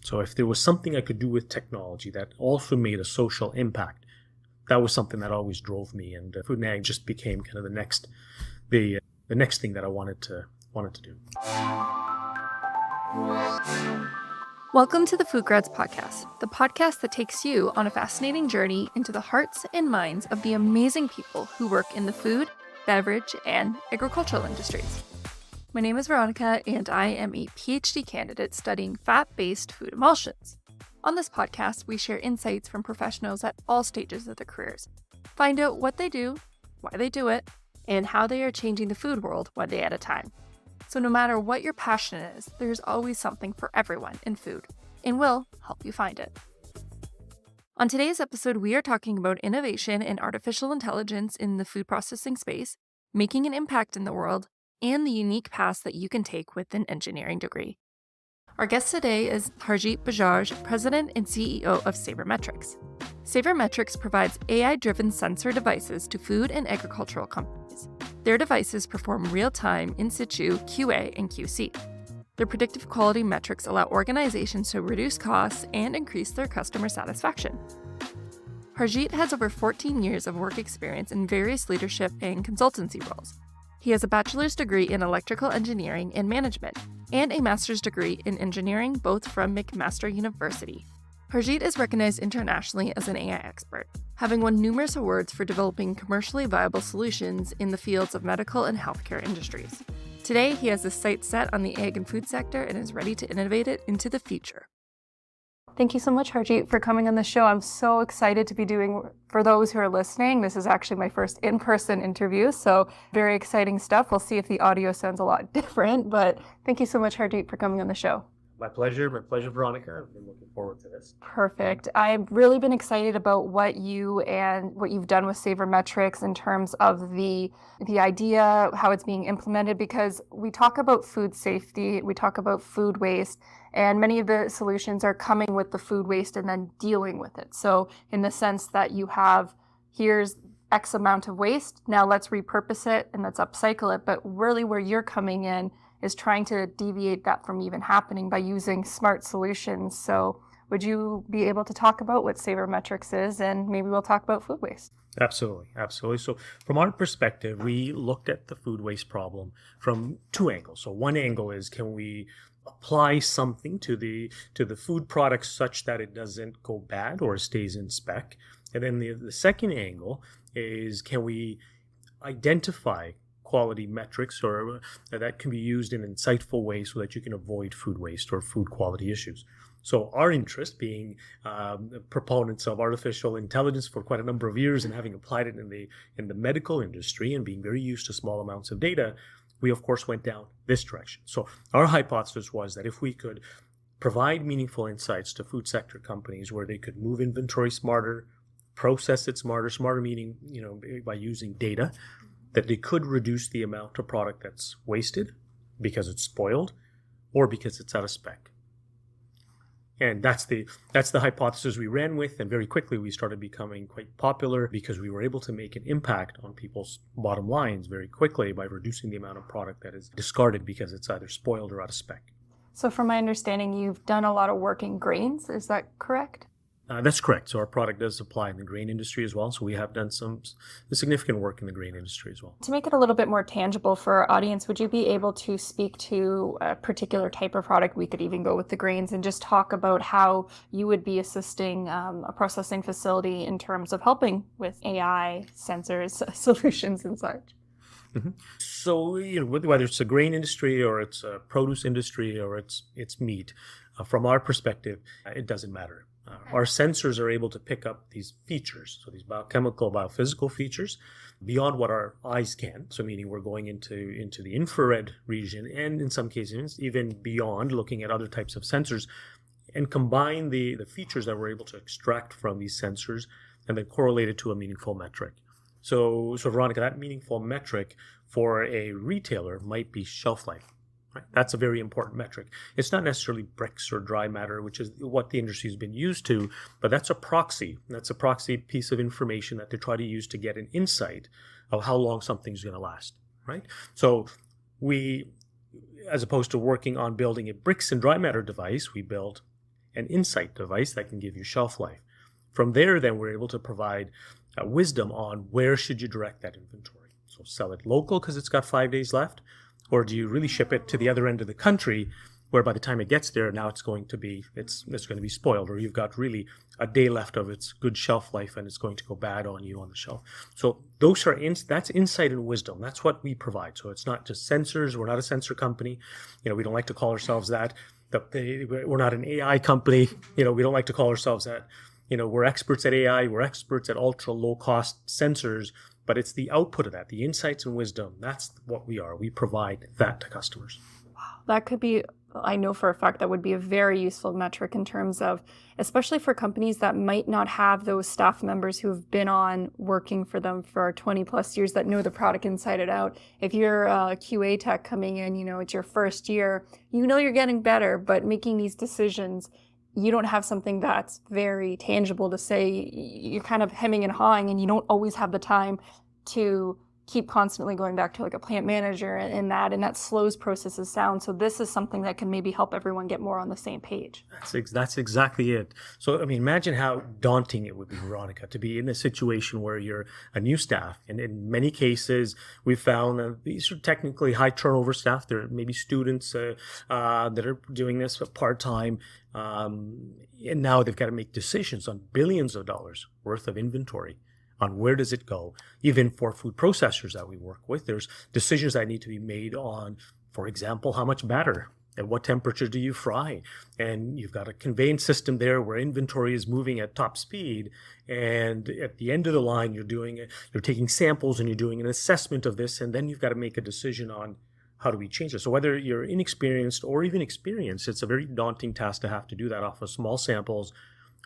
So if there was something I could do with technology that also made a social impact, that was something that always drove me. And Food and Ag just became kind of the next thing that I wanted to do. Welcome to the FoodGrads podcast, the podcast that takes you on a fascinating journey into the hearts and minds of the amazing people who work in the food, beverage, and agricultural industries. My name is Veronica, and I am a PhD candidate studying fat-based food emulsions. On this podcast, we share insights from professionals at all stages of their careers, find out what they do, why they do it, and how they are changing the food world one day at a time. So no matter what your passion is, there's always something for everyone in food, and we'll help you find it. On today's episode, we are talking about innovation and artificial intelligence in the food processing space, making an impact in the world, and the unique paths that you can take with an engineering degree. Our guest today is Harjeet Bajaj, President and CEO of Savormetrics. Savormetrics provides AI-driven sensor devices to food and agricultural companies. Their devices perform real-time, in-situ QA and QC. Their predictive quality metrics allow organizations to reduce costs and increase their customer satisfaction. Harjeet has over 14 years of work experience in various leadership and consultancy roles. He has a bachelor's degree in electrical engineering and management and a master's degree in engineering, both from McMaster University. Harjeet is recognized internationally as an AI expert, having won numerous awards for developing commercially viable solutions in the fields of medical and healthcare industries. Today, he has his sights set on the ag and food sector and is ready to innovate it into the future. Thank you so much, Harjeet, for coming on the show. I'm so excited to be doing, for those who are listening, this is actually my first in-person interview, so very exciting stuff. We'll see if the audio sounds a lot different, but thank you so much, Harjeet, for coming on the show. My pleasure, Veronica. I've been looking forward to this. Perfect. I've really been excited about what you've done with Savormetrics in terms of the idea, how it's being implemented, because we talk about food safety, we talk about food waste, and many of the solutions are coming with the food waste and then dealing with it. So in the sense that you have, here's X amount of waste, now let's repurpose it and let's upcycle it. But really where you're coming in is trying to deviate that from even happening by using smart solutions. So would you be able to talk about what Savormetrics is, and maybe we'll talk about food waste? Absolutely. So from our perspective, we looked at the food waste problem from two angles. So one angle is, can we apply something to the food product such that it doesn't go bad or stays in spec? And then the second angle is, can we identify quality metrics or that can be used in insightful ways so that you can avoid food waste or food quality issues. So our interest, being proponents of artificial intelligence for quite a number of years and having applied it in the medical industry and being very used to small amounts of data, we of course went down this direction. So our hypothesis was that if we could provide meaningful insights to food sector companies where they could move inventory smarter, process it smarter meaning, by using data, that they could reduce the amount of product that's wasted because it's spoiled or because it's out of spec. And that's the hypothesis we ran with, and very quickly we started becoming quite popular because we were able to make an impact on people's bottom lines very quickly by reducing the amount of product that is discarded because it's either spoiled or out of spec. So from my understanding, you've done a lot of work in grains, is that correct? That's correct. So our product does apply in the grain industry as well. So we have done some significant work in the grain industry as well. To make it a little bit more tangible for our audience, would you be able to speak to a particular type of product? We could even go with the grains and just talk about how you would be assisting a processing facility in terms of helping with AI, sensors, solutions, and such. Mm-hmm. So, whether it's a grain industry or it's a produce industry or it's meat, from our perspective, it doesn't matter. Our sensors are able to pick up these features, so these biochemical, biophysical features, beyond what our eyes can. So meaning we're going into the infrared region, and in some cases even beyond, looking at other types of sensors, and combine the features that we're able to extract from these sensors and then correlate it to a meaningful metric. So Veronica, that meaningful metric for a retailer might be shelf life. Right? That's a very important metric. It's not necessarily bricks or dry matter, which is what the industry has been used to, but that's a proxy. That's a proxy piece of information that they try to use to get an insight of how long something's going to last, right? So we, as opposed to working on building a bricks and dry matter device, we built an insight device that can give you shelf life. From there, then we're able to provide wisdom on where should you direct that inventory. So sell it local because it's got 5 days left, or do you really ship it to the other end of the country where by the time it gets there, now it's going to be spoiled, or you've got really a day left of its good shelf life and it's going to go bad on you on the shelf. So that's insight and wisdom. That's what we provide. So it's not just sensors. We're not a sensor company. We don't like to call ourselves that. We're not an AI company. We don't like to call ourselves that. We're experts at AI. We're experts at ultra low cost sensors, but it's the output of that, the insights and wisdom. That's what we are. We provide that to customers. That could be, I know for a fact, that would be a very useful metric in terms of, especially for companies that might not have those staff members who have been on working for them for 20 plus years that know the product inside and out. If you're a QA tech coming in, it's your first year, you're getting better, but making these decisions, you don't have something that's very tangible to say. You're kind of hemming and hawing, and you don't always have the time to keep constantly going back to like a plant manager and that slows processes down. So this is something that can maybe help everyone get more on the same page. That's exactly it. So, imagine how daunting it would be, Veronica, to be in a situation where you're a new staff. And in many cases, we've found that these are technically high turnover staff. They're maybe students that are doing this part-time. And now they've got to make decisions on billions of dollars worth of inventory on where does it go. Even for food processors that we work with, there's decisions that need to be made on, for example, how much batter, at what temperature do you fry? And you've got a conveyance system there where inventory is moving at top speed. And at the end of the line, you're taking samples and you're doing an assessment of this. And then you've got to make a decision on how do we change it. So whether you're inexperienced or even experienced, it's a very daunting task to have to do that off of small samples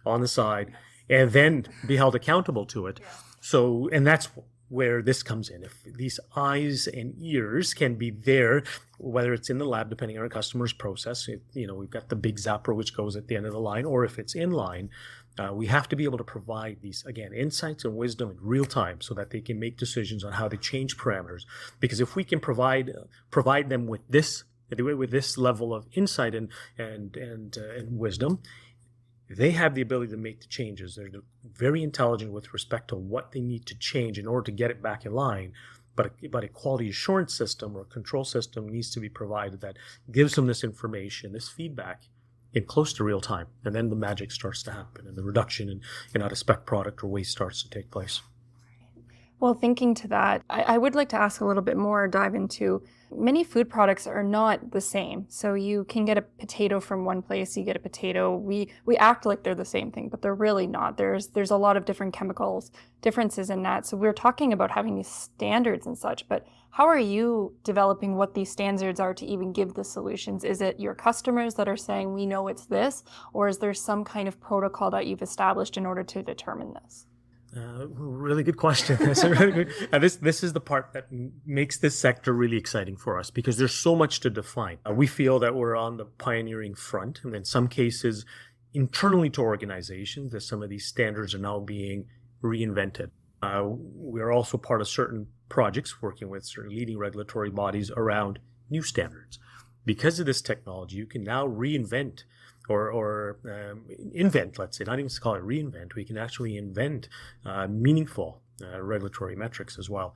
on the side, and then be held accountable to it. So, and that's where this comes in. If these eyes and ears can be there, whether it's in the lab, depending on our customer's process, we've got the big zapper, which goes at the end of the line, or if it's in line, we have to be able to provide these, again, insights and wisdom in real time so that they can make decisions on how to change parameters. Because if we can provide them with this level of insight and wisdom, they have the ability to make the changes. They're very intelligent with respect to what they need to change in order to get it back in line. But a quality assurance system or control system needs to be provided that gives them this information, this feedback in close to real time. And then the magic starts to happen and the reduction in out-of-spec product or waste starts to take place. Well, thinking to that, I would like to ask a little bit more, dive into many food products are not the same. So you can get a potato from one place, you get a potato. We act like they're the same thing, but they're really not. There's a lot of different chemicals, differences in that. So we're talking about having these standards and such, but how are you developing what these standards are to even give the solutions? Is it your customers that are saying, we know it's this, or is there some kind of protocol that you've established in order to determine this? Really good question. That's a really good. This is the part that makes this sector really exciting for us because there's so much to define. We feel that we're on the pioneering front, and in some cases, internally to organizations, that some of these standards are now being reinvented. We're also part of certain projects working with certain leading regulatory bodies around new standards. Because of this technology, you can now reinvent or invent, let's say, not even to call it reinvent, we can actually invent meaningful regulatory metrics as well.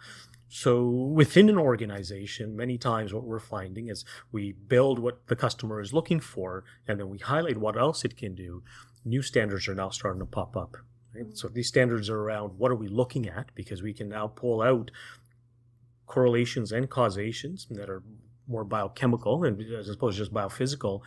So within an organization, many times what we're finding is we build what the customer is looking for, and then we highlight what else it can do. New standards are now starting to pop up. Right? So these standards are around what are we looking at, because we can now pull out correlations and causations that are more biochemical and as opposed to just biophysical.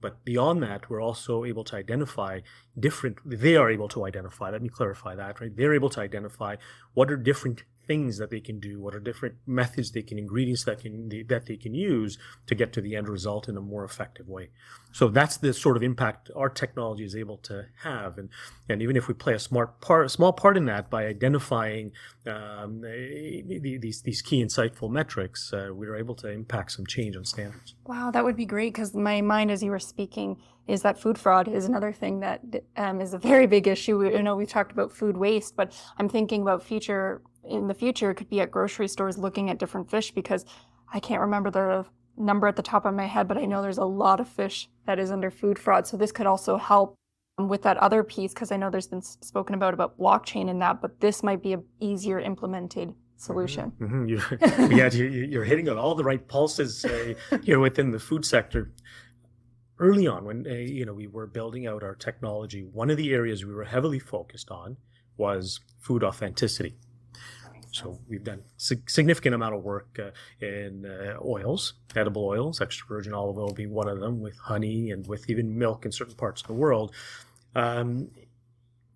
But beyond that, we're also able to identify they are able to identify, let me clarify that, right? They're able to identify what are different things that they can do, what are different methods ingredients that they can use to get to the end result in a more effective way. So that's the sort of impact our technology is able to have. And even if we play a small part in that by identifying these key insightful metrics, we're able to impact some change on standards. Wow, that would be great, because my mind as you were speaking is that food fraud is another thing that is a very big issue. We've talked about food waste, but I'm thinking about in the future, it could be at grocery stores looking at different fish, because I can't remember number at the top of my head, but I know there's a lot of fish that is under food fraud. So this could also help with that other piece, because I know there's been spoken about blockchain and that, but this might be an easier implemented solution. You're hitting on all the right pulses here within the food sector. Early on, when we were building out our technology, one of the areas we were heavily focused on was food authenticity. So we've done significant amount of work in oils, edible oils, extra virgin olive oil being one of them, with honey and with even milk in certain parts of the world.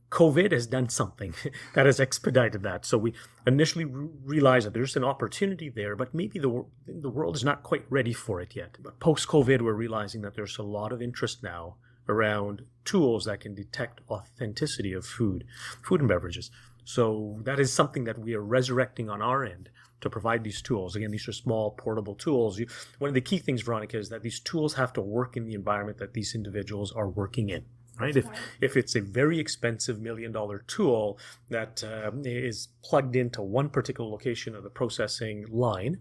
COVID has done something that has expedited that. So we initially realized that there's an opportunity there, but maybe the world is not quite ready for it yet. But post-COVID, we're realizing that there's a lot of interest now around tools that can detect authenticity of food and beverages. So that is something that we are resurrecting on our end to provide these tools. Again, these are small, portable tools. One of the key things, Veronica, is that these tools have to work in the environment that these individuals are working in. Right? If it's a very expensive $1 million tool that is plugged into one particular location of the processing line,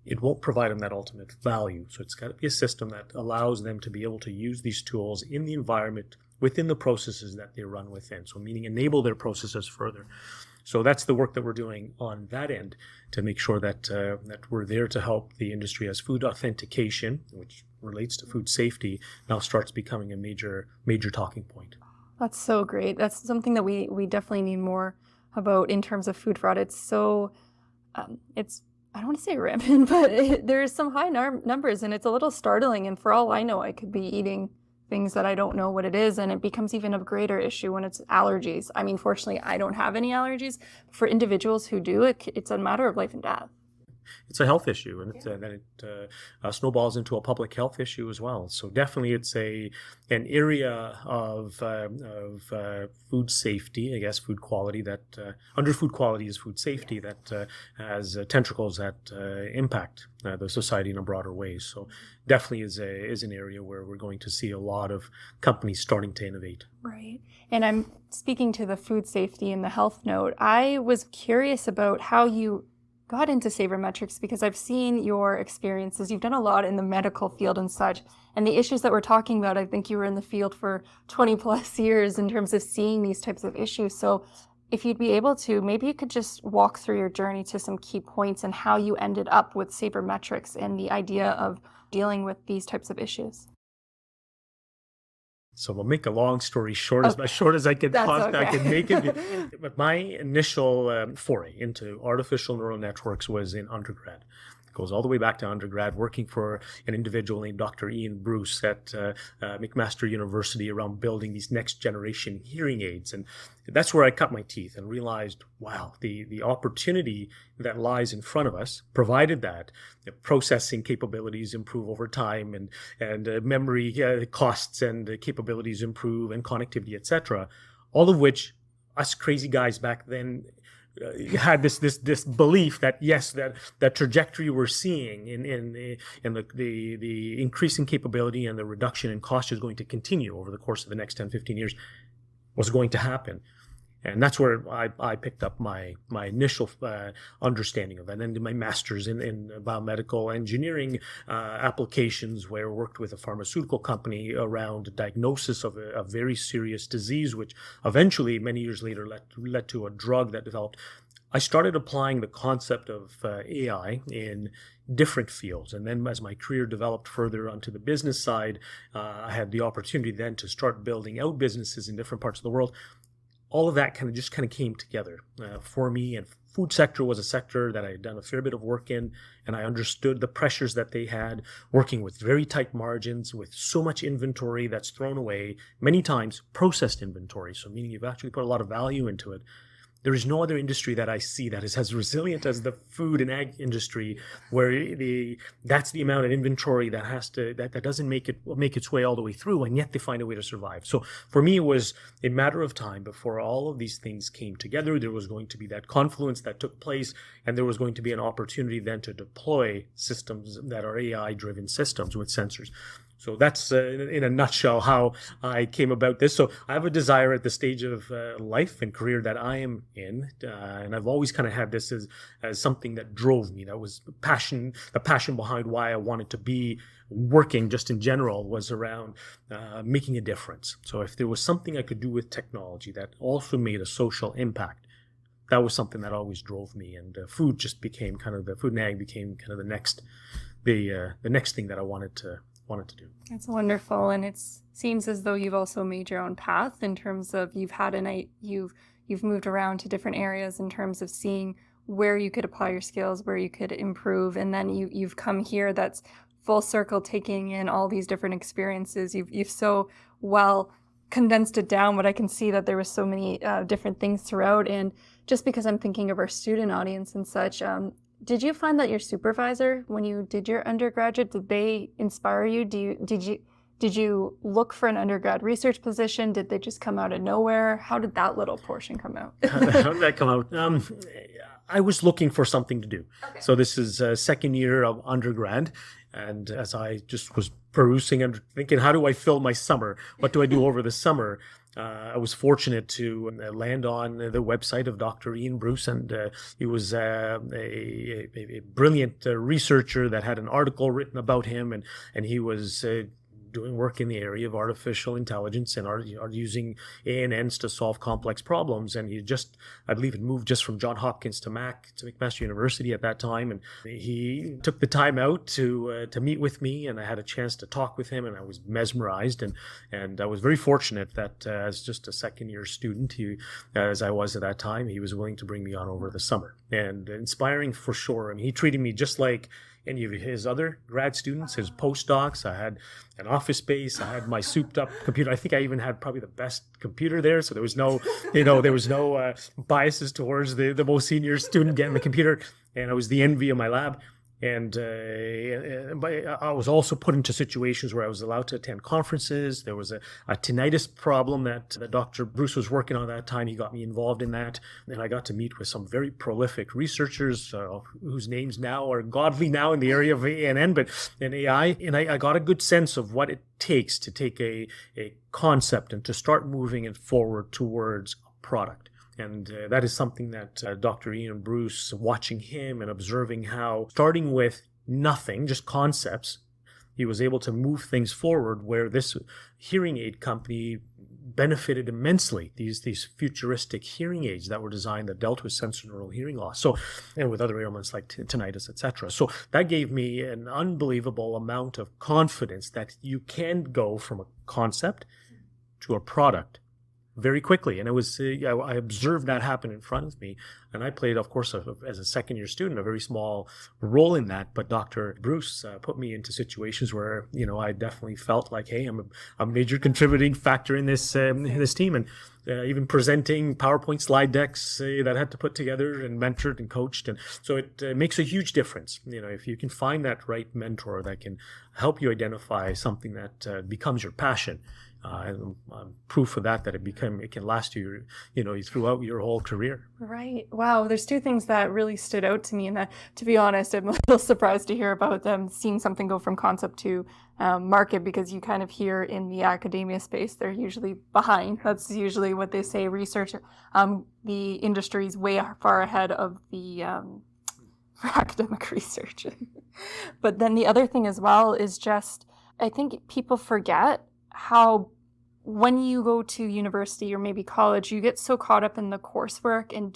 it won't provide them that ultimate value. So it's got to be a system that allows them to be able to use these tools in the environment within the processes that they run within. So meaning enable their processes further. So that's the work that we're doing on that end to make sure that that we're there to help the industry as food authentication, which relates to food safety, now starts becoming a major talking point. That's so great. That's something that we definitely need more about in terms of food fraud. It's so, I don't want to say rampant, but there's some high numbers and it's a little startling. And for all I know, I could be eating things that I don't know what it is, and it becomes even a greater issue when it's allergies. I mean, fortunately, I don't have any allergies. For individuals who do, it's a matter of life and death. It's a health issue, and then it snowballs into a public health issue as well. So definitely, it's an area of food safety, I guess, food quality that under food quality is food safety that has tentacles that impact the society in a broader way. So definitely is an area where we're going to see a lot of companies starting to innovate. Right. And I'm speaking to the food safety and the health note. I was curious about how you got into Savormetrics, because I've seen your experiences. You've done a lot in the medical field and such. And the issues that we're talking about, I think you were in the field for 20 plus years in terms of seeing these types of issues. So if you'd be able to, maybe you could just walk through your journey to some key points and how you ended up with Savormetrics and the idea of dealing with these types of issues. So we'll make a long story short, as short as I can I can make it. But my initial foray into artificial neural networks was in undergrad. It goes all the way back to undergrad, working for an individual named Dr. Ian Bruce at McMaster University around building these next generation hearing aids. And that's where I cut my teeth and realized, wow, the opportunity that lies in front of us, provided that the processing capabilities improve over time and memory costs and capabilities improve and connectivity, etc. All of which us crazy guys back then had this belief that yes, that trajectory we're seeing in the increasing capability and the reduction in cost is going to continue over the course of the next 10, 15 years was going to happen. And that's where I picked up my initial understanding of that. And then did my master's in biomedical engineering applications, where I worked with a pharmaceutical company around diagnosis of a very serious disease, which eventually, many years later, led to a drug that developed. I started applying the concept of AI in different fields. And then as my career developed further onto the business side, I had the opportunity then to start building out businesses in different parts of the world. All of that kind of came together for me. And food sector was a sector that I had done a fair bit of work in, and I understood the pressures that they had, working with very tight margins, with so much inventory that's thrown away, many times processed inventory. So meaning you've actually put a lot of value into it. There is no other industry that I see that is as resilient as the food and ag industry, where that's the amount of inventory that doesn't make its way all the way through, and yet they find a way to survive. So for me, it was a matter of time before all of these things came together. There was going to be that confluence that took place, and there was going to be an opportunity then to deploy systems that are AI-driven systems with sensors. So that's in a nutshell how I came about this. So I have a desire at the stage of life and career that I am in, and I've always kind of had this as something that drove me. That was the passion behind why I wanted to be working just in general was around making a difference. So if there was something I could do with technology that also made a social impact, that was something that always drove me. And food just became food and ag became kind of the next thing that I wanted to do. That's wonderful. And it seems as though you've also made your own path in terms of you've moved around to different areas in terms of seeing where you could apply your skills, where you could improve. And then you've come here that's full circle, taking in all these different experiences. You've so well condensed it down, but I can see that there was so many different things throughout. And just because I'm thinking of our student audience and such, did you find that your supervisor, when you did your undergraduate, did they inspire you? Did you look for an undergrad research position? Did they just come out of nowhere? How did that little portion come out? How did that come out? I was looking for something to do. Okay. So this is second year of undergrad. And as I just was perusing and thinking, how do I fill my summer? What do I do over the summer? I was fortunate to land on the website of Dr. Ian Bruce, and he was a brilliant researcher that had an article written about him, and he was doing work in the area of artificial intelligence and are using ANNs to solve complex problems. And I believe it moved just from Johns Hopkins to McMaster University at that time. And he took the time out to meet with me, and I had a chance to talk with him, and I was mesmerized. And I was very fortunate that as just a second year student, as I was at that time, he was willing to bring me on over the summer. And inspiring for sure. I mean, he treated me just like any of his other grad students, his postdocs. I had an office space. I had my souped up computer. I think I even had probably the best computer there. So there was no, biases towards the most senior student getting the computer. And I was the envy of my lab. And I was also put into situations where I was allowed to attend conferences. There was a tinnitus problem that Dr. Bruce was working on at that time. He got me involved in that. And I got to meet with some very prolific researchers whose names now are godly now in the area of ANN and AI. And I got a good sense of what it takes to take a concept and to start moving it forward towards a product. And that is something that Dr. Ian Bruce, watching him and observing how, starting with nothing, just concepts, he was able to move things forward where this hearing aid company benefited immensely. These futuristic hearing aids that were designed that dealt with sensorineural hearing loss. So, and with other ailments like tinnitus, etc. So that gave me an unbelievable amount of confidence that you can go from a concept to a product very quickly. And it was, I observed that happen in front of me. And I played, of course, as a second year student, a very small role in that. But Dr. Bruce put me into situations where, I definitely felt like, hey, I'm a major contributing factor in this team. And even presenting PowerPoint slide decks that I had to put together and mentored and coached. And so it makes a huge difference. If you can find that right mentor that can help you identify something that becomes your passion. And proof of that it can last you, throughout your whole career. Right. Wow. There's two things that really stood out to me, and that, to be honest, I'm a little surprised to hear about them seeing something go from concept to market, because you kind of hear in the academia space, they're usually behind. That's usually what they say. Research, the industry is way far ahead of the for academic research. But then the other thing as well is just, I think people forget how when you go to university or maybe college, you get so caught up in the coursework and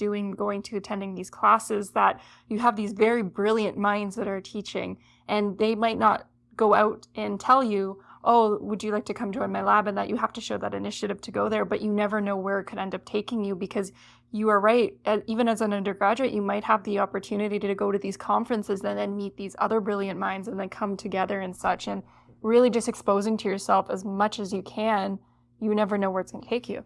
attending these classes that you have these very brilliant minds that are teaching, and they might not go out and tell you, oh, would you like to come join my lab? And that you have to show that initiative to go there, but you never know where it could end up taking you, because you are right. Even as an undergraduate, you might have the opportunity to go to these conferences and then meet these other brilliant minds and then come together and such. And really just exposing to yourself as much as you can, you never know where it's going to take you.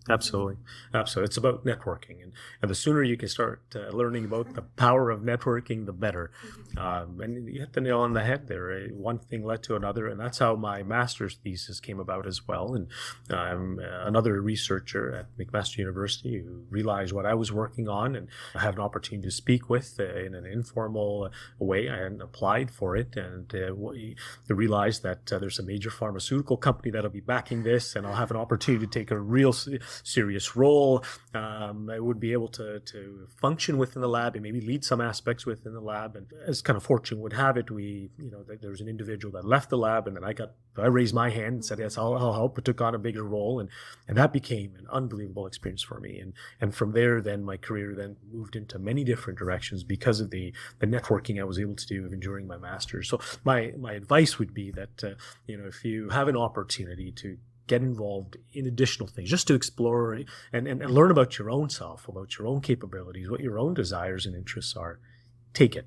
Absolutely. Absolutely. It's about networking. And the sooner you can start learning about the power of networking, the better. And you hit the nail on the head there. One thing led to another. And that's how my master's thesis came about as well. And I'm another researcher at McMaster University who realized what I was working on, and I had an opportunity to speak with in an informal way. I hadn't applied for it. And realized that there's a major pharmaceutical company that'll be backing this, and I'll have an opportunity to take a real serious role. I would be able to function within the lab and maybe lead some aspects within the lab. And as kind of fortune would have it, there was an individual that left the lab, and then I raised my hand and said, yes, I'll help, but took on a bigger role. And that became an unbelievable experience for me. And from there, then my career then moved into many different directions because of the networking I was able to do during my master's. So my advice would be that, if you have an opportunity to get involved in additional things, just to explore and learn about your own self, about your own capabilities, what your own desires and interests are, take it.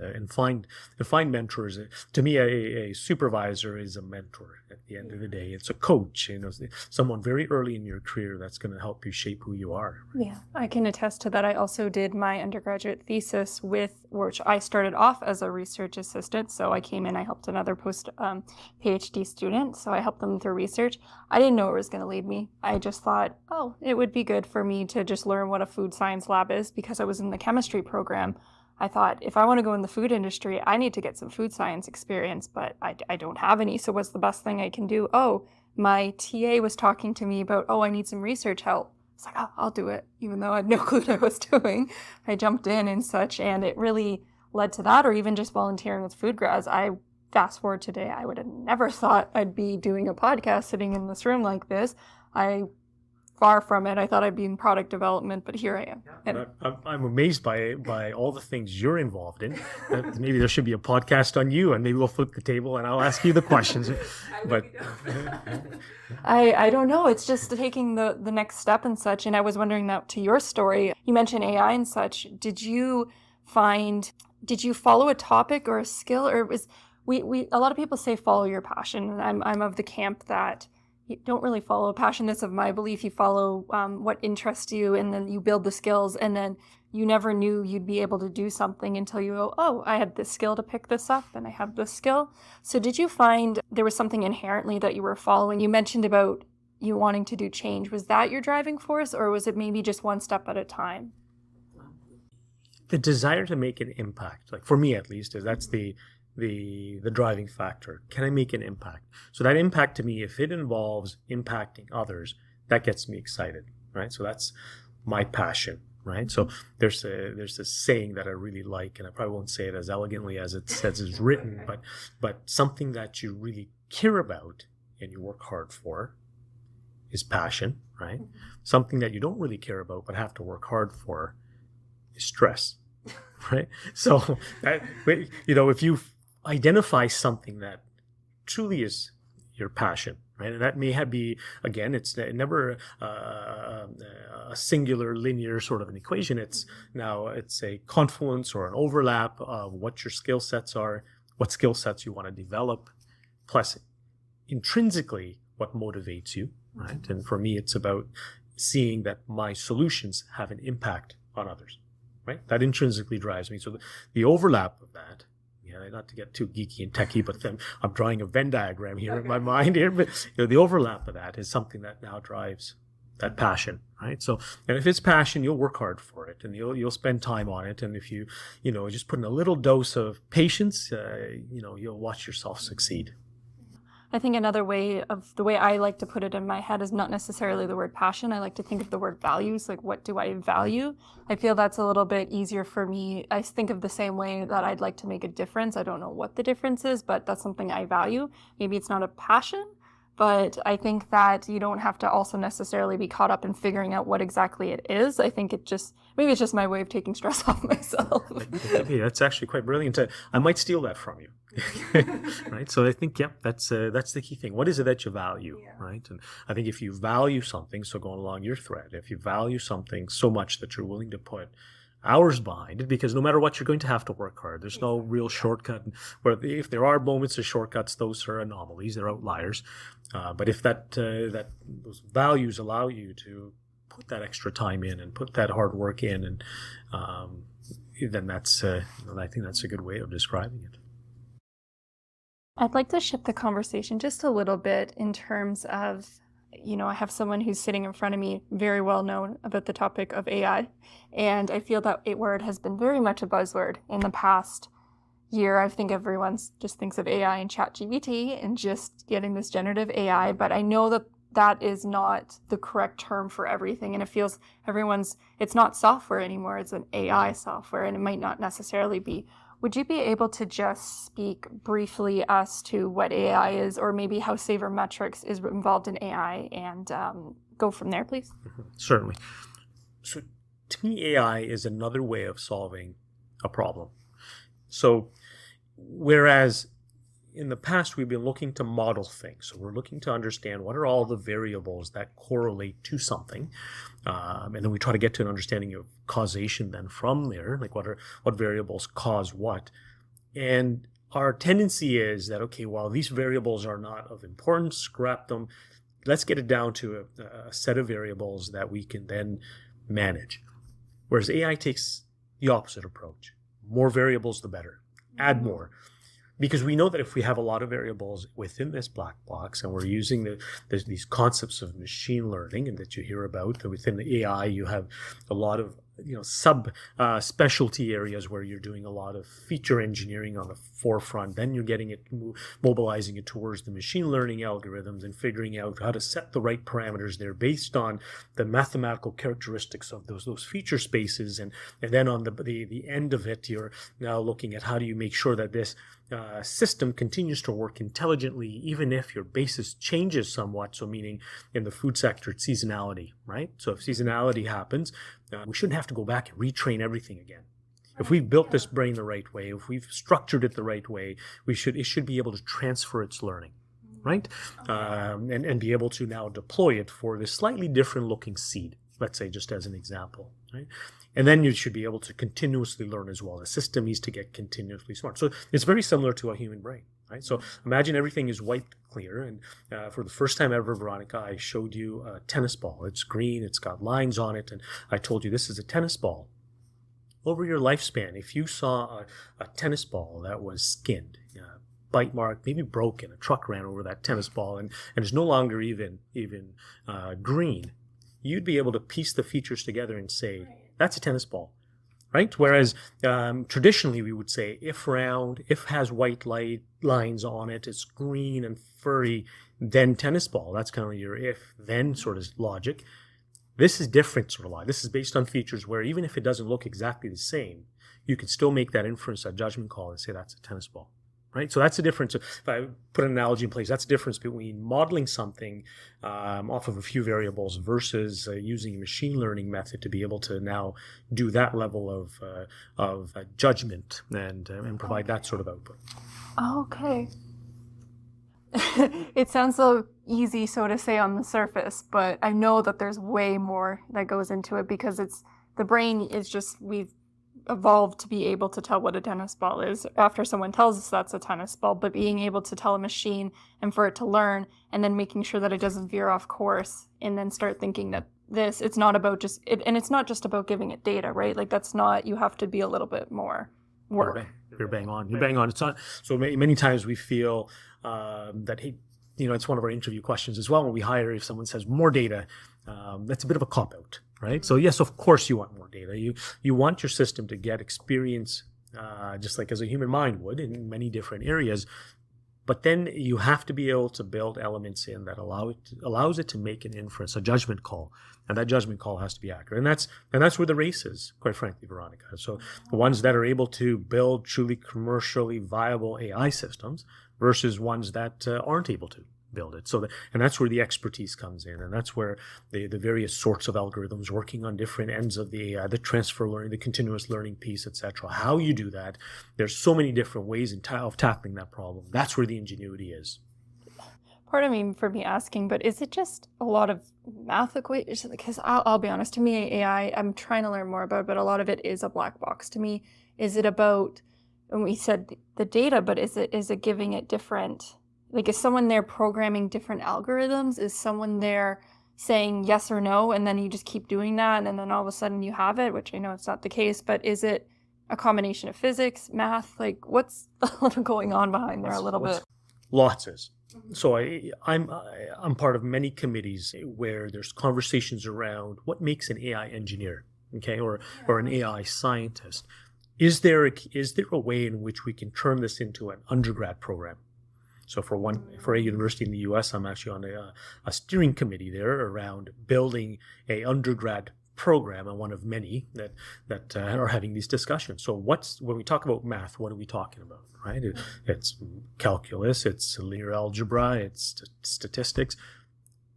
And find mentors. To me, a supervisor is a mentor. At the end of the day, it's a coach. Someone very early in your career that's going to help you shape who you are. Right? Yeah, I can attest to that. I also did my undergraduate thesis which I started off as a research assistant. So I came in, I helped another PhD student. So I helped them through research. I didn't know where it was going to lead me. I just thought, it would be good for me to just learn what a food science lab is because I was in the chemistry program. I thought, if I want to go in the food industry, I need to get some food science experience, but I don't have any. So what's the best thing I can do? My TA was talking to me about, I need some research help. It's like, I'll do it, even though I had no clue what I was doing. I jumped in and such, and it really led to that, or even just volunteering with FoodGrads. I fast forward today, I would have never thought I'd be doing a podcast sitting in this room like this. Far from it. I thought I'd be in product development, but here I am. And I'm amazed by all the things you're involved in. Maybe there should be a podcast on you, and maybe we'll flip the table and I'll ask you the questions. But I don't know. It's just taking the next step and such. And I was wondering that to your story, you mentioned AI and such. Did you follow a topic or a skill, or a lot of people say follow your passion. And I'm of the camp that you don't really follow a passion. That's of my belief. You follow what interests you, and then you build the skills, and then you never knew you'd be able to do something until you go, I had this skill to pick this up, and I have this skill. So did you find there was something inherently that you were following? You mentioned about you wanting to do change. Was that your driving force, or was it maybe just one step at a time? The desire to make an impact, like for me at least, that's the driving factor. Can I make an impact? So that impact to me, if it involves impacting others, that gets me excited, right? So that's my passion, right? So there's this saying that I really like, and I probably won't say it as elegantly as it says it's written, but something that you really care about and you work hard for is passion, right? Mm-hmm. Something that you don't really care about but have to work hard for is stress, right? So if you identify something that truly is your passion, right? And that may be, again, it's never a singular linear sort of an equation. It's a confluence or an overlap of what your skill sets are, what skill sets you want to develop, plus intrinsically what motivates you, right? And for me, it's about seeing that my solutions have an impact on others, right? That intrinsically drives me. So the overlap of that, not to get too geeky and techie, but then I'm drawing a Venn diagram here in my mind here. But the overlap of that is something that now drives that passion, right? So, and if it's passion, you'll work hard for it, and you'll spend time on it. And if you just put in a little dose of patience, you'll watch yourself succeed. I think another way of the way I like to put it in my head is not necessarily the word passion. I like to think of the word values, like what do I value? I feel that's a little bit easier for me. I think of the same way that I'd like to make a difference. I don't know what the difference is, but that's something I value. Maybe it's not a passion, but I think that you don't have to also necessarily be caught up in figuring out what exactly it is. I think maybe it's just my way of taking stress off myself. Hey, that's actually quite brilliant. I might steal that from you. Right. So I think, that's the key thing. What is it that you value? Yeah. Right. And I think if you value something, so going along your thread, if you value something so much that you're willing to put hours behind it, because no matter what, you're going to have to work hard. There's no real shortcut. Where if there are moments of shortcuts, those are anomalies, they're outliers. But if those values allow you to put that extra time in and put that hard work in, and then that's I think that's a good way of describing it. I'd like to shift the conversation just a little bit in terms of, I have someone who's sitting in front of me, very well known about the topic of AI. And I feel that word has been very much a buzzword in the past year. I think everyone just thinks of AI and ChatGPT and just getting this generative AI. But I know that that is not the correct term for everything. And it feels it's not software anymore. It's an AI software, and it might not necessarily be. Would you be able to just speak briefly as to what AI is, or maybe how Savormetrics is involved in AI, and go from there, please? Certainly. So to me, AI is another way of solving a problem. So whereas in the past, we've been looking to model things. So we're looking to understand what are all the variables that correlate to something. And then we try to get to an understanding of causation then from there, like what variables cause what. And our tendency is that, okay, well, these variables are not of importance, scrap them. Let's get it down to a set of variables that we can then manage. Whereas AI takes the opposite approach. More variables, the better. Add more. Because we know that if we have a lot of variables within this black box, and we're using these concepts of machine learning, and that you hear about, that within the AI you have a lot of specialty areas where you're doing a lot of feature engineering on the forefront. Then you're getting it, mobilizing it towards the machine learning algorithms and figuring out how to set the right parameters there based on the mathematical characteristics of those feature spaces. And then on the end of it, you're now looking at how do you make sure that this system continues to work intelligently, even if your basis changes somewhat. So meaning in the food sector, it's seasonality, right? So if seasonality happens, we shouldn't have to go back and retrain everything again. If we've built this brain the right way, if we've structured it the right way, it should be able to transfer its learning, right? And be able to now deploy it for this slightly different looking seed, let's say, just as an example, right? And then you should be able to continuously learn as well. The system needs to get continuously smart. So it's very similar to a human brain, right? So imagine everything is white clear. And for the first time ever, Veronica, I showed you a tennis ball. It's green. It's got lines on it. And I told you this is a tennis ball. Over your lifespan, if you saw a tennis ball that was skinned, bite mark, maybe broken, a truck ran over that tennis ball and is no longer even green, you'd be able to piece the features together and say, that's a tennis ball, right? Whereas traditionally we would say if round, if has white lines on it, it's green and furry, then tennis ball. That's kind of your if, then sort of logic. This is different sort of logic. This is based on features where even if it doesn't look exactly the same, you can still make that inference, that judgment call, and say that's a tennis ball. Right? So that's the difference. If I put an analogy in place, that's the difference between modeling something off of a few variables versus using a machine learning method to be able to now do that level of judgment and provide that sort of output. Okay. It sounds so easy, so to say, on the surface, but I know that there's way more that goes into it because the brain is just, we've evolved to be able to tell what a tennis ball is after someone tells us that's a tennis ball, but being able to tell a machine and for it to learn and then making sure that it doesn't veer off course and then start thinking that it's not about just it, and it's not just about giving it data, right? Like that's not, you have to be a little bit more work. You're bang on. You're bang on. It's not so many times we feel that, hey, it's one of our interview questions as well when we hire, if someone says more data, that's a bit of a cop-out, right? So yes, of course you want more data. You want your system to get experience just like as a human mind would in many different areas. But then you have to be able to build elements in that allows it to make an inference, a judgment call, and that judgment call has to be accurate. And that's where the race is, quite frankly, Veronica. So the ones that are able to build truly commercially viable AI systems versus ones that aren't able to build it. And that's where the expertise comes in, and that's where the various sorts of algorithms working on different ends of the AI, the transfer learning, the continuous learning piece, etc. How you do that, there's so many different ways of tackling that problem. That's where the ingenuity is. part of me for me asking, but is it just a lot of math equations? Because I'll be honest, to me, AI, I'm trying to learn more about it, but a lot of it is a black box to me. Is it about, and we said the data, but is it giving it different, like is someone there programming different algorithms? Is someone there saying yes or no, and then you just keep doing that, and then all of a sudden you have it, which I know it's not the case, but is it a combination of physics, math? Like what's going on behind there a little bit? Lots is. So I'm part of many committees where there's conversations around what makes an AI engineer, okay, or an AI scientist. Is there a way in which we can turn this into an undergrad program? So for a university in the U.S., I'm actually on a steering committee there around building a undergrad program, and one of many that are having these discussions. So when we talk about math, what are we talking about, right? It's calculus, it's linear algebra, it's statistics.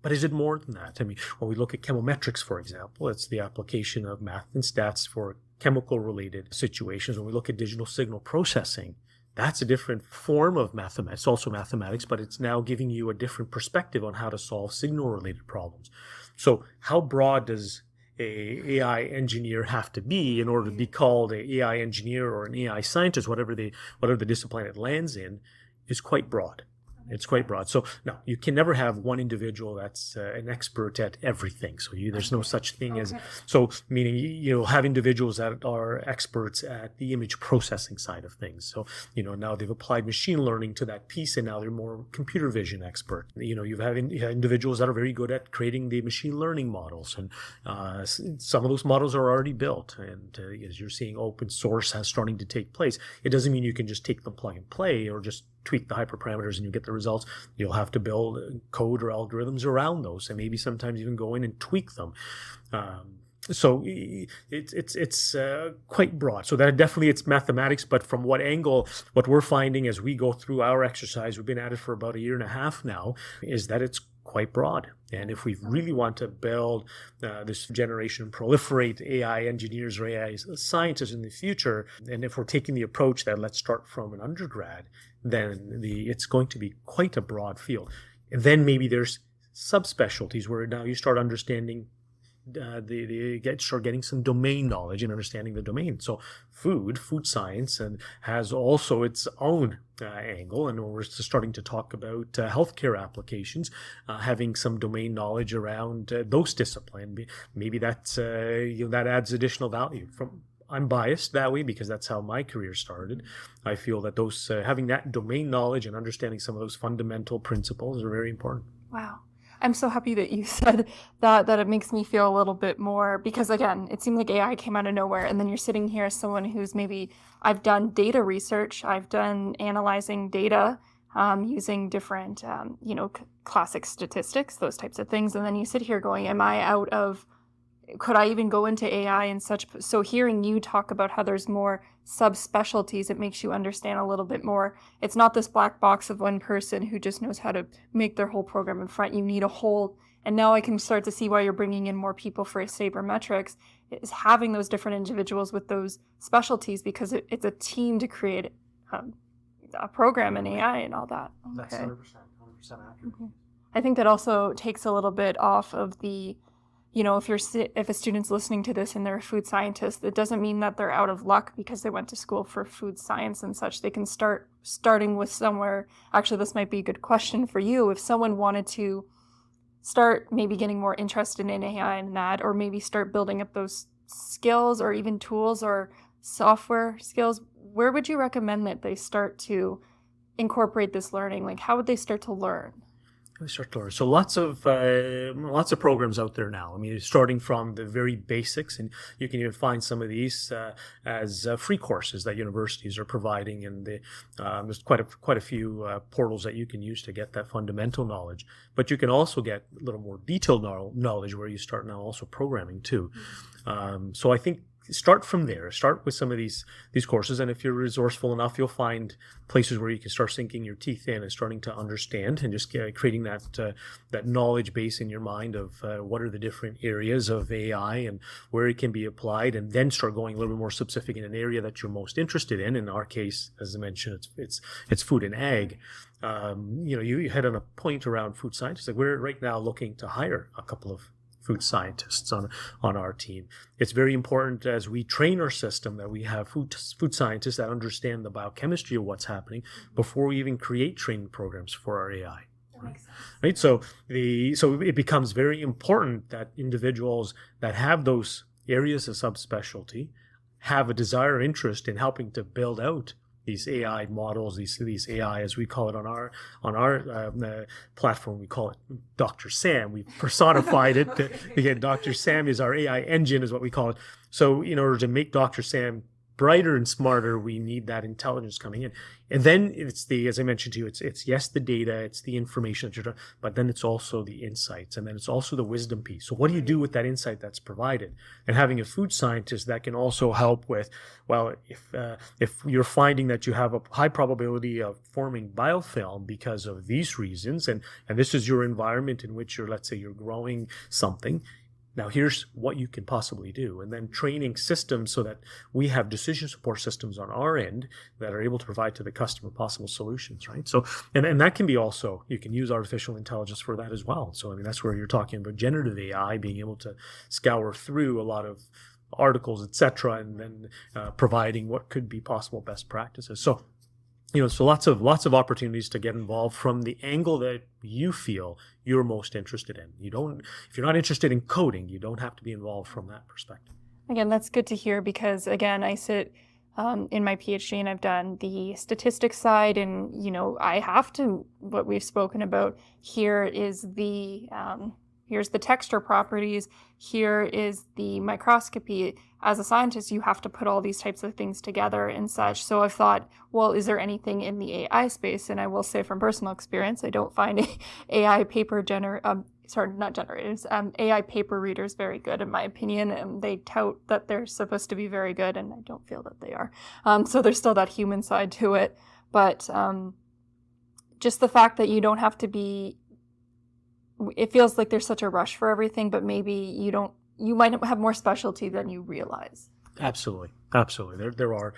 But is it more than that? I mean, when we look at chemometrics, for example, it's the application of math and stats for chemical-related situations. When we look at digital signal processing, that's a different form of mathematics. It's also mathematics, but it's now giving you a different perspective on how to solve signal-related problems. So how broad does a AI engineer have to be in order to be called an AI engineer or an AI scientist, whatever the discipline it lands in, is quite broad. It's quite broad. So no, you can never have one individual that's an expert at everything. So there's no such thing as, so meaning you'll have individuals that are experts at the image processing side of things. So, now they've applied machine learning to that piece, and now they're more computer vision expert. You have individuals that are very good at creating the machine learning models, and some of those models are already built. And as you're seeing, open source has starting to take place. It doesn't mean you can just take them plug and play or just tweak the hyperparameters and you get the results. You'll have to build code or algorithms around those, and maybe sometimes even go in and tweak them. So it's quite broad. So that definitely it's mathematics, but from what angle, what we're finding as we go through our exercise, we've been at it for about 1.5 years now, is that it's quite broad. And if we really want to build this generation, proliferate AI engineers or AI scientists in the future, and if we're taking the approach that let's start from an undergrad, then it's going to be quite a broad field. And then maybe there's subspecialties where now you start understanding start getting some domain knowledge and understanding the domain. So food science, and has also its own angle, and we're starting to talk about healthcare applications, having some domain knowledge around those disciplines. Maybe that's that adds additional value. I'm biased that way because that's how my career started. I feel that those having that domain knowledge and understanding some of those fundamental principles are very important. Wow. I'm so happy that you said that it makes me feel a little bit more, because again, it seemed like AI came out of nowhere, and then you're sitting here as someone who's maybe, I've done data research, I've done analyzing data using different, classic statistics, those types of things, and then you sit here going, could I even go into AI and such? So hearing you talk about how there's more subspecialties, it makes you understand a little bit more. It's not this black box of one person who just knows how to make their whole program in front. You need a whole, and now I can start to see why you're bringing in more people for Savormetrics, is having those different individuals with those specialties, because it's a team to create a program in AI and all that. Okay. That's 100% accurate. Okay. I think that also takes a little bit off of the, if a student's listening to this and they're a food scientist, it doesn't mean that they're out of luck because they went to school for food science and such. They can starting with somewhere. Actually, this might be a good question for you. If someone wanted to start maybe getting more interested in AI and that, or maybe start building up those skills or even tools or software skills, where would you recommend that they start to incorporate this learning? Like, how would they start to learn? So lots of programs out there now. I mean, starting from the very basics, and you can even find some of these as free courses that universities are providing, and there's quite a few portals that you can use to get that fundamental knowledge. But you can also get a little more detailed knowledge where you start now also programming too. So I think start from there. Start with some of these courses, and if you're resourceful enough, you'll find places where you can start sinking your teeth in and starting to understand, and just creating that knowledge base in your mind of what are the different areas of AI and where it can be applied, and then start going a little bit more specific in an area that you're most interested in. In our case, as I mentioned, it's food and ag. You had on a point around food scientists. Like, we're right now looking to hire a couple of food scientists on our team. It's very important as we train our system that we have food scientists that understand the biochemistry of what's happening before we even create training programs for our AI. Right? So it becomes very important that individuals that have those areas of subspecialty have a desire or interest in helping to build out these AI models, these AI, as we call it on our platform, we call it Dr. Sam. We personified it. Again, Dr. Sam is our AI engine, is what we call it. So in order to make Dr. Sam brighter and smarter, we need that intelligence coming in. And then it's as I mentioned to you, it's yes, the data, it's the information that you're doing, but then it's also the insights, and then it's also the wisdom piece. So what do you do with that insight that's provided? And having a food scientist that can also help with, well, if you're finding that you have a high probability of forming biofilm because of these reasons, and this is your environment in which let's say you're growing something, now here's what you can possibly do. And then training systems so that we have decision support systems on our end that are able to provide to the customer possible solutions, right? So, and that can be also, you can use artificial intelligence for that as well. So, I mean, that's where you're talking about generative AI being able to scour through a lot of articles, etc., and then providing what could be possible best practices. So, so lots of opportunities to get involved from the angle that you feel you're most interested in. If you're not interested in coding, you don't have to be involved from that perspective. Again, that's good to hear, because again, I sit in my PhD and I've done the statistics side, and I have to. What we've spoken about here is here's the texture properties. Here is the microscopy. As a scientist, you have to put all these types of things together and such. So I've thought, well, is there anything in the AI space? And I will say from personal experience, I don't find AI paper AI paper readers very good, in my opinion. And they tout that they're supposed to be very good, and I don't feel that they are. So there's still that human side to it. But just the fact that you don't have to be, it feels like there's such a rush for everything, but maybe you might have more specialty than you realize. Absolutely. There are.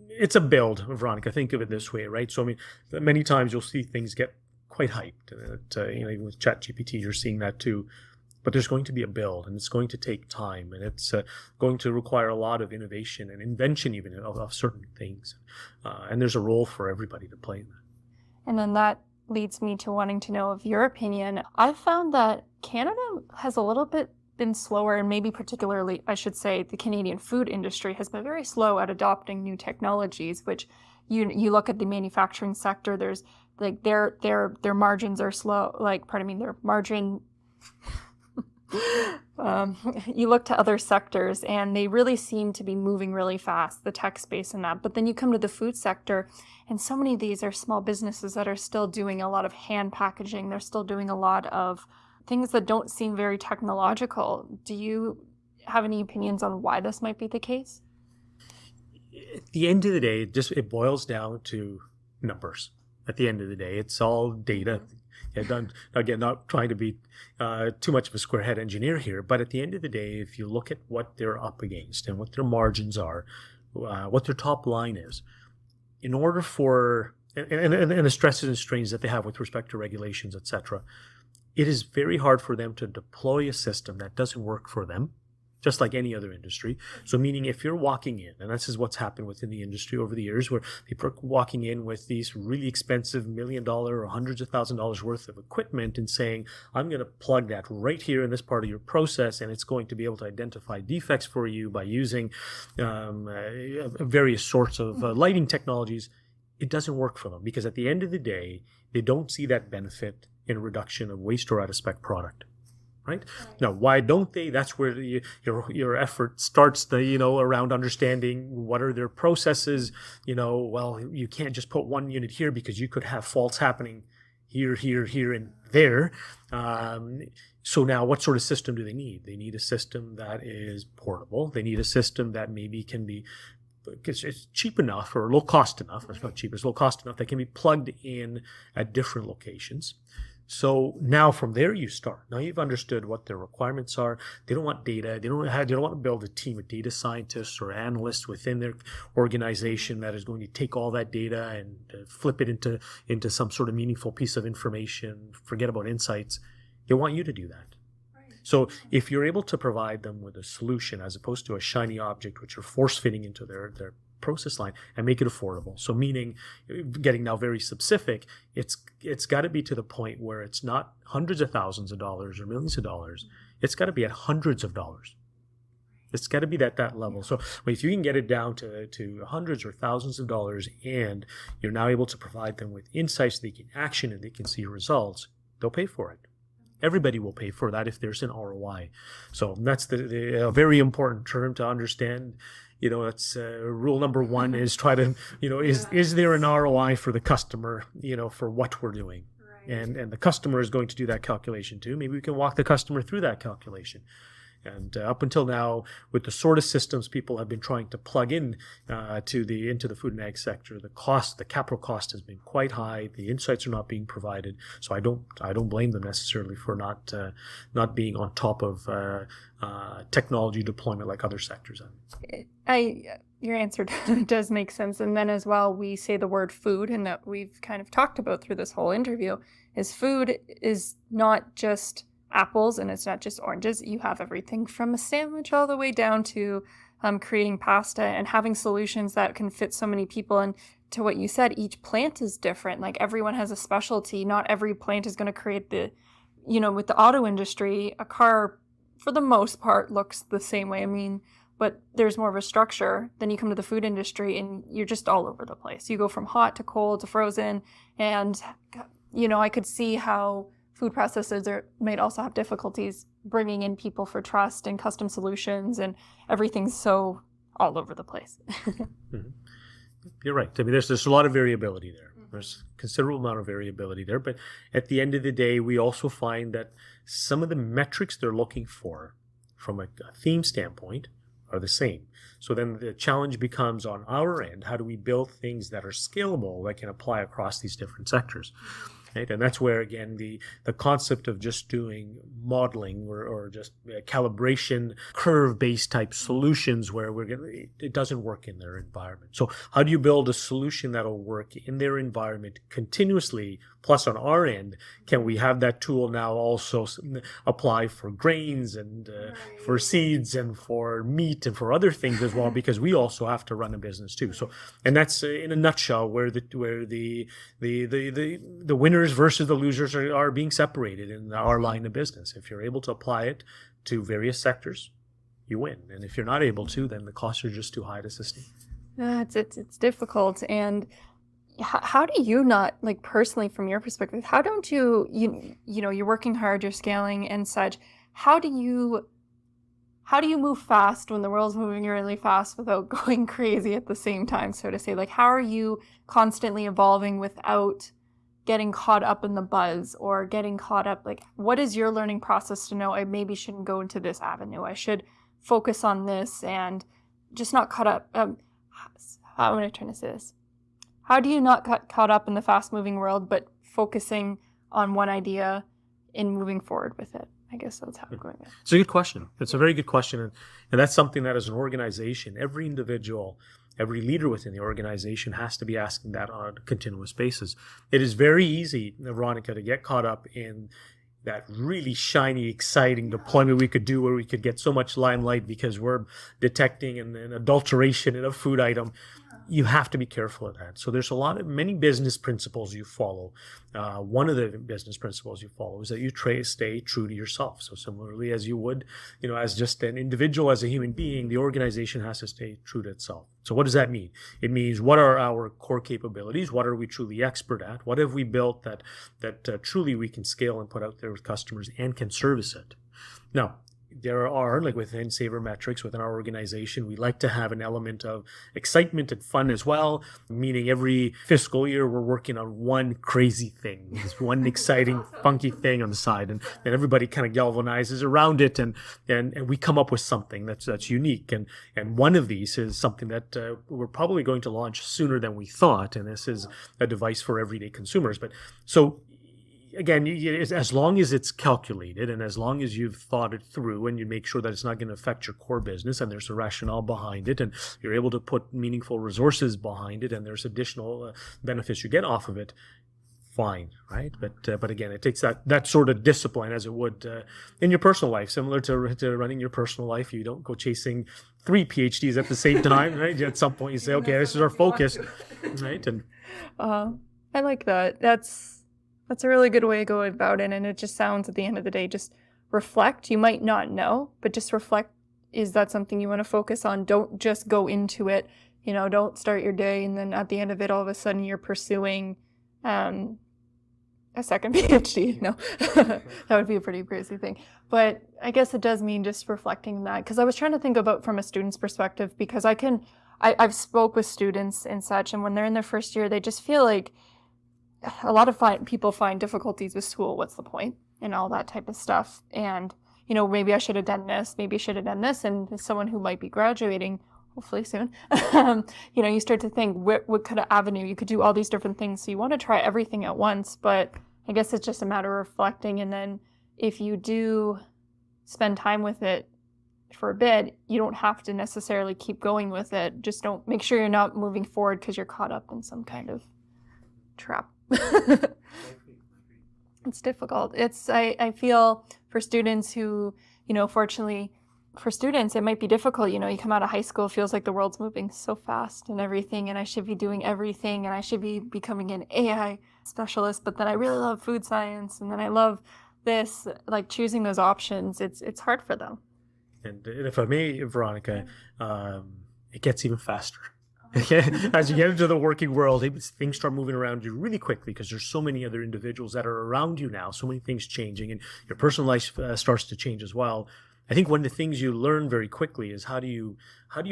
It's a build, Veronica. Think of it this way, right? So, I mean, many times you'll see things get quite hyped. Even with ChatGPT, you're seeing that too. But there's going to be a build, and it's going to take time, and it's going to require a lot of innovation and invention even of certain things. And there's a role for everybody to play in that. And then that leads me to wanting to know of your opinion. I've found that Canada has a little bit been slower, and maybe particularly, I should say, the Canadian food industry has been very slow at adopting new technologies, which you look at the manufacturing sector, there's like their margins are slow, their margin you look to other sectors and they really seem to be moving really fast, the tech space and that. But then you come to the food sector, and so many of these are small businesses that are still doing a lot of hand packaging. They're still doing a lot of things that don't seem very technological. Do you have any opinions on why this might be the case? At the end of the day, it boils down to numbers. At the end of the day, it's all data. Again, not trying to be too much of a square head engineer here, but at the end of the day, if you look at what they're up against and what their margins are, what their top line is, in order for, and the stresses and strains that they have with respect to regulations, etc., it is very hard for them to deploy a system that doesn't work for them, just like any other industry. So meaning if you're walking in, and this is what's happened within the industry over the years, where people are walking in with these really expensive $1 million or hundreds of $1,000s worth of equipment and saying, I'm going to plug that right here in this part of your process, and it's going to be able to identify defects for you by using various sorts of lighting technologies. It doesn't work for them, because at the end of the day, they don't see that benefit in a reduction of waste or out-of-spec product. Right? Now, why don't they? That's where your effort starts, around understanding what are their processes. Well, you can't just put one unit here because you could have faults happening here, and there. So now what sort of system do they need? They need a system that is portable. They need a system that maybe can be, it's cheap enough or low cost enough. It's not cheap, it's low cost enough that can be plugged in at different locations. So now from there you start. Now you've understood what their requirements are. They don't want data. They don't want to build a team of data scientists or analysts within their organization that is going to take all that data and flip it into some sort of meaningful piece of information. Forget about insights. They want you to do that. So if you're able to provide them with a solution as opposed to a shiny object which you're force fitting into their process line and make it affordable. So meaning, getting now very specific, it's got to be to the point where it's not hundreds of thousands of dollars or millions of dollars. It's got to be at hundreds of dollars. It's got to be at that level. So if you can get it down to hundreds or thousands of dollars and you're now able to provide them with insights they can action and they can see results, they'll pay for it. Everybody will pay for that if there's an ROI. So that's the very important term to understand. It's rule number one is try to, is there an ROI for the customer, for what we're doing? Right. And the customer is going to do that calculation too. Maybe we can walk the customer through that calculation. And up until now, with the sort of systems people have been trying to plug in into the food and ag sector, the capital cost has been quite high. The insights are not being provided. So I don't blame them necessarily for not being on top of technology deployment like other sectors. Your answer does make sense. And then as well, we say the word food, and that we've kind of talked about through this whole interview, is food is not just apples and it's not just oranges. You have everything from a sandwich all the way down to creating pasta and having solutions that can fit so many people. And to what you said, each plant is different. Like everyone has a specialty. Not every plant is going to create with the auto industry, a car for the most part looks the same way. I mean, but there's more of a structure. Then you come to the food industry and you're just all over the place. You go from hot to cold to frozen. And, I could see how food processors might also have difficulties bringing in people for trust and custom solutions, and everything's so all over the place. Mm-hmm. You're right. I mean, there's a lot of variability there. There's a considerable amount of variability there. But at the end of the day, we also find that some of the metrics they're looking for from a theme standpoint are the same. So then the challenge becomes on our end, how do we build things that are scalable that can apply across these different sectors? Right? And that's where, again, the concept of just doing modeling or just calibration curve-based type solutions where it doesn't work in their environment. So how do you build a solution that'll work in their environment continuously? Plus, on our end, can we have that tool now also apply for grains and for seeds and for meat and for other things as well? Because we also have to run a business too. So, and that's in a nutshell where the winners versus the losers are being separated in our line of business. If you're able to apply it to various sectors, you win. And if you're not able to, then the costs are just too high to sustain. It's difficult. And how do you not, like personally from your perspective, how don't you're working hard, you're scaling and such, how do you move fast when the world's moving really fast without going crazy at the same time, so to say? Like, how are you constantly evolving without getting caught up in the buzz or getting caught up? Like, what is your learning process to know I maybe shouldn't go into this avenue? I should focus on this and just not caught up. How am I trying to say this? How do you not get caught up in the fast-moving world, but focusing on one idea and moving forward with it? I guess that's how I'm going there. It's a good question. It's a very good question. And that's something that as an organization, every individual, every leader within the organization has to be asking that on a continuous basis. It is very easy, Veronica, to get caught up in that really shiny, exciting deployment we could do where we could get so much limelight because we're detecting an adulteration in a food item. You have to be careful of that. So there's many business principles you follow. One of the business principles you follow is that you stay true to yourself. So similarly as you would, as just an individual, as a human being, the organization has to stay true to itself. So what does that mean? It means, what are our core capabilities? What are we truly expert at? What have we built that truly we can scale and put out there with customers and can service it? Now, there are, like within Savormetrics, within our organization, we like to have an element of excitement and fun as well, meaning every fiscal year we're working on one crazy thing, this one exciting, funky thing on the side, and everybody kind of galvanizes around it, and we come up with something that's unique. And one of these is something that we're probably going to launch sooner than we thought, and this is a device for everyday consumers. But so again, as long as it's calculated and as long as you've thought it through and you make sure that it's not going to affect your core business and there's a rationale behind it and you're able to put meaningful resources behind it and there's additional benefits you get off of it, fine, right? But again, it takes that sort of discipline as it would in your personal life, similar to running your personal life. You don't go chasing 3 PhDs at the same time, right? At some point you say, okay, this is our focus, right? And I like that. That's a really good way of going about it. And it just sounds, at the end of the day, just reflect. You might not know, but just reflect. Is that something you want to focus on? Don't just go into it. Don't start your day and then at the end of it, all of a sudden you're pursuing a second PhD. No, that would be a pretty crazy thing. But I guess it does mean just reflecting that. Because I was trying to think about from a student's perspective, because I've spoke with students and such, and when they're in their first year, they just feel like a lot of people find difficulties with school. What's the point? And all that type of stuff. And, maybe I should have done this. Maybe I should have done this. And as someone who might be graduating, hopefully soon, you start to think, what kind of avenue? You could do all these different things. So you want to try everything at once. But I guess it's just a matter of reflecting. And then if you do spend time with it for a bit, you don't have to necessarily keep going with it. Just don't make sure you're not moving forward because you're caught up in some kind of trap. It's difficult. I feel for students who, fortunately for students, it might be difficult. You come out of high school, it feels like the world's moving so fast and everything, and I should be doing everything, and I should be becoming an AI specialist, but then I really love food science, and then I love this, like choosing those options. It's hard for them. And if I may, Veronica, it gets even faster. As you get into the working world, things start moving around you really quickly because there's so many other individuals that are around you now, so many things changing, and your personal life starts to change as well. I think one of the things you learn very quickly is how do you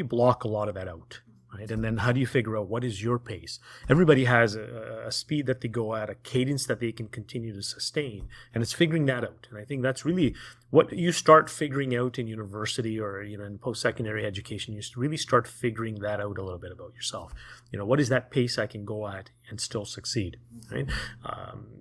block a lot of that out, right? And then how do you figure out what is your pace? Everybody has a speed that they go at, a cadence that they can continue to sustain, and it's figuring that out. And I think that's really what you start figuring out in university or in post-secondary education. You really start figuring that out a little bit about yourself. What is that pace I can go at and still succeed, right?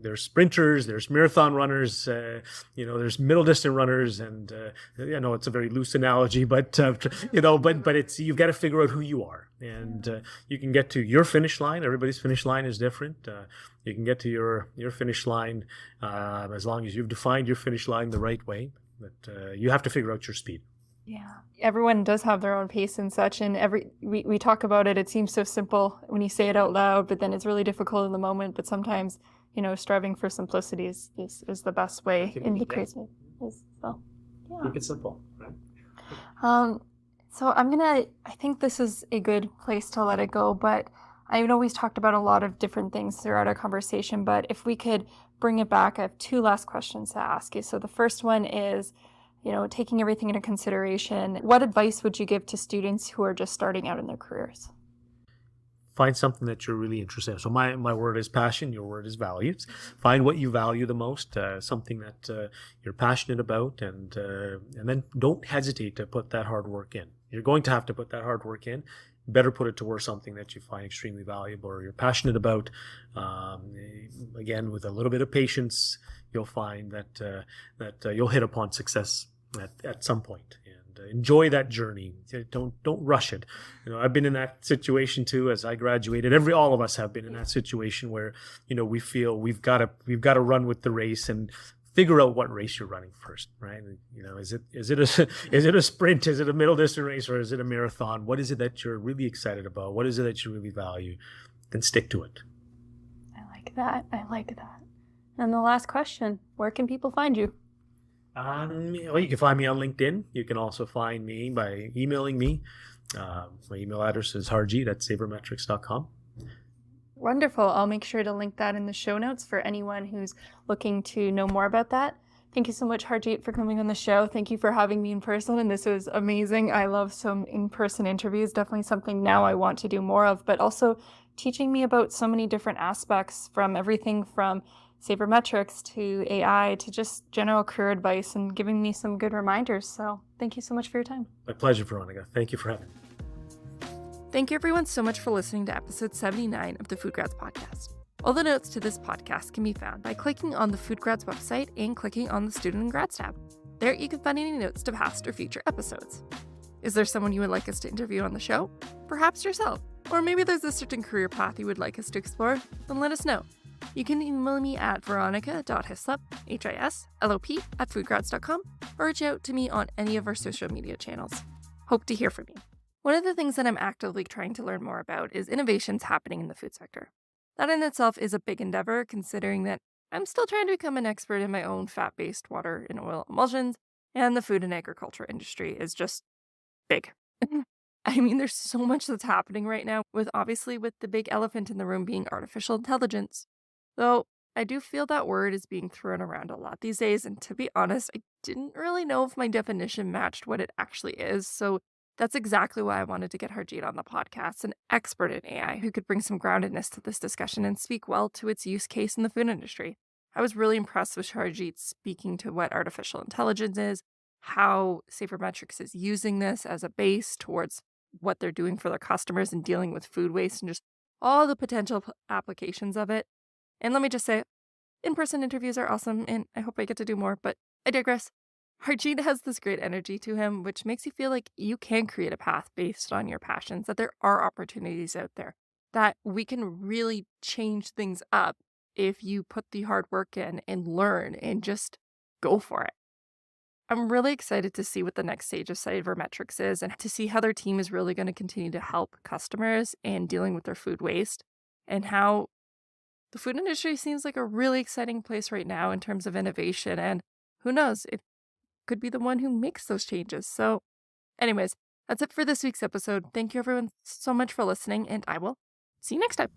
There's sprinters, there's marathon runners, there's middle distance runners, and I know it's a very loose analogy, but it's, you've got to figure out who you are, and you can get to your finish line. Everybody's finish line is different. You can get to your finish line as long as you've defined your finish line the right way. But you have to figure out your speed. Yeah, everyone does have their own pace and such, and we talk about it. It seems so simple when you say it out loud, but then it's really difficult in the moment. But sometimes, striving for simplicity is the best way in the crazy. So, yeah. Keep it simple, right? So I think this is a good place to let it go, but I know we've talked about a lot of different things throughout our conversation, but if we could bring it back, I have 2 last questions to ask you. So the first one is, taking everything into consideration, what advice would you give to students who are just starting out in their careers? Find something that you're really interested in. So my word is passion, your word is values. Find what you value the most, something that you're passionate about, and then don't hesitate to put that hard work in. You're going to have to put that hard work in. Better put it towards something that you find extremely valuable or you're passionate about. Again, with a little bit of patience, you'll find that you'll hit upon success at some point. And enjoy that journey. Don't rush it. I've been in that situation too. As I graduated, all of us have been in that situation where we feel we've got to run with the race and figure out what race you're running first, right? Is it a sprint? Is it a middle distance race, or is it a marathon? What is it that you're really excited about? What is it that you really value? Then stick to it. I like that. And the last question: where can people find you? Well, you can find me on LinkedIn. You can also find me by emailing me. My email address is harjeet@savormetrics.com. Wonderful. I'll make sure to link that in the show notes for anyone who's looking to know more about that. Thank you so much, Harjeet, for coming on the show. Thank you for having me in person, and this was amazing. I love some in-person interviews, definitely something now I want to do more of, but also teaching me about so many different aspects, from everything from Savormetrics to AI to just general career advice, and giving me some good reminders. So thank you so much for your time. My pleasure, Veronica. Thank you for having me. Thank you everyone so much for listening to episode 79 of the FoodGrads podcast. All the notes to this podcast can be found by clicking on the FoodGrads website and clicking on the Student and Grads tab. There you can find any notes to past or future episodes. Is there someone you would like us to interview on the show? Perhaps yourself. Or maybe there's a certain career path you would like us to explore? Then let us know. You can email me at veronica.hislop, HISLOP, @foodgrads.com, or reach out to me on any of our social media channels. Hope to hear from you. One of the things that I'm actively trying to learn more about is innovations happening in the food sector. That in itself is a big endeavor, considering that I'm still trying to become an expert in my own fat-based water and oil emulsions, and the food and agriculture industry is just big. I mean, there's so much that's happening right now, with the big elephant in the room being artificial intelligence. Though I do feel that word is being thrown around a lot these days, and to be honest, I didn't really know if my definition matched what it actually is, so that's exactly why I wanted to get Harjeet on the podcast, an expert in AI who could bring some groundedness to this discussion and speak well to its use case in the food industry. I was really impressed with Harjeet speaking to what artificial intelligence is, how Savormetrics is using this as a base towards what they're doing for their customers and dealing with food waste, and just all the potential applications of it. And let me just say, in-person interviews are awesome, and I hope I get to do more, but I digress. Harjeet has this great energy to him, which makes you feel like you can create a path based on your passions, that there are opportunities out there, that we can really change things up if you put the hard work in and learn and just go for it. I'm really excited to see what the next stage of Savormetrics is, and to see how their team is really going to continue to help customers in dealing with their food waste, and how the food industry seems like a really exciting place right now in terms of innovation, and who knows, it could be the one who makes those changes. So anyways, that's it for this week's episode. Thank you everyone so much for listening, and I will see you next time.